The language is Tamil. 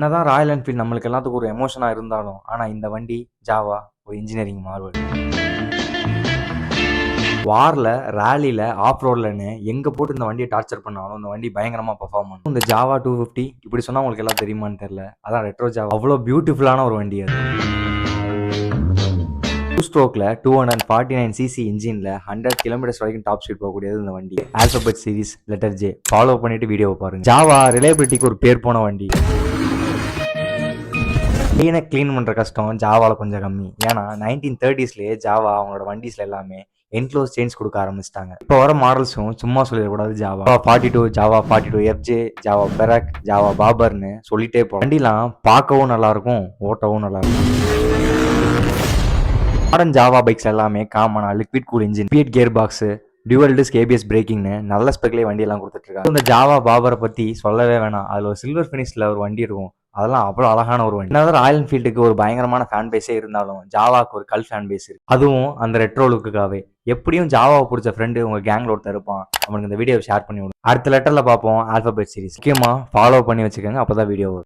என்னதான் ராயல் என்ஃபீல்டு நம்மளுக்கு எல்லாத்துக்கும் ஒரு எமோஷனாக இருந்தாலும், ஆனால் இந்த வண்டி ஜாவா ஒரு இன்ஜினியரிங் மார்வல். வாரில், ரேலியில், ஆஃப் ரோட்லன்னு எங்கே போட்டு இந்த வண்டியை டார்ச்சர் பண்ணாலும் இந்த வண்டி பயங்கரமாக பர்ஃபார்ம் பண்ணும். இந்த ஜாவா 250 இப்படி சொன்னால் உங்களுக்கு எல்லாம் தெரியுமான்னு தெரியல. அதான் ரெட்ரோ ஜாவா. அவ்வளோ பியூட்டிஃபுல்லான ஒரு வண்டி அது. 2 ஸ்ட்ரோக்கில் 249cc இன்ஜினில் 100 கிலோமீட்டர்ஸ் வரைக்கும் டாப் ஸ்பீட் போகக்கூடியது இந்த வண்டி. Alphabet series letter J follow பண்ணிட்டு வீடியோவை பாருங்க. ஜாவா ரிலையபிலிட்டிக்கு ஒரு பேர் போன வண்டி. க்ளீன் பண்ணுற கஷ்டம் ஜாவாவில் கொஞ்சம் கம்மி. ஏன்னா 1930ஸ்லேயே ஜாவா அவங்களோட வண்டிஸில் எல்லாமே என்க்ளோஸ் செயின்ஸ் கொடுக்க ஆரம்பிச்சிட்டாங்க. இப்போ வர மாடல்ஸும் சும்மா சொல்லிடக்கூடாது. Jawa 42, Jawa 42 FJ, Jawa Perak, Jawa பாபர்னு சொல்லிட்டே போகிறோம். வண்டிலாம் பார்க்கவும் நல்லாயிருக்கும், ஓட்டவும் நல்லாயிருக்கும். மாடர்ன் ஜாவா பைக்ஸ் எல்லாமே காமனாக liquid cool engine, speed gear box, dual disk ABS பிரேக்கிங்னு நல்ல ஸ்பெக்லேயே வண்டியெல்லாம் கொடுத்துட்ருக்காங்க. இந்த ஜாவா பாபரை பற்றி சொல்லவே வேணாம். அதில் ஒரு சில்வர் ஃபினிஷில் ஒரு வண்டி இருக்கும். அதெல்லாம் அவ்வளோ அழகான ஒரு வண்டி. என்னதான் ராயல் என்ஃபீல்டுக்கு ஒரு பயங்கரமான ஃபேன் பேஸே இருந்தாலும் ஜாவாக்கு ஒரு கல் ஃபேன் பேஸ் இருக்கு. அதுவும் அந்த ரெட்ரோ லுக்குக்காகவே. எப்படியும் ஜாவாவை பிடிச்ச ஃப்ரெண்டு உங்கள் கேங்கில் ஒருத்தர் இருப்பான். அவனுக்கு இந்த வீடியோவை ஷேர் பண்ணி விடும். அடுத்த லெட்டரில் பார்ப்போம் ஆல்பபெட் சீரிஸ். முக்கியமாக ஃபாலோ பண்ணி வச்சுக்கோங்க, அப்போ தான் வீடியோ வரும்.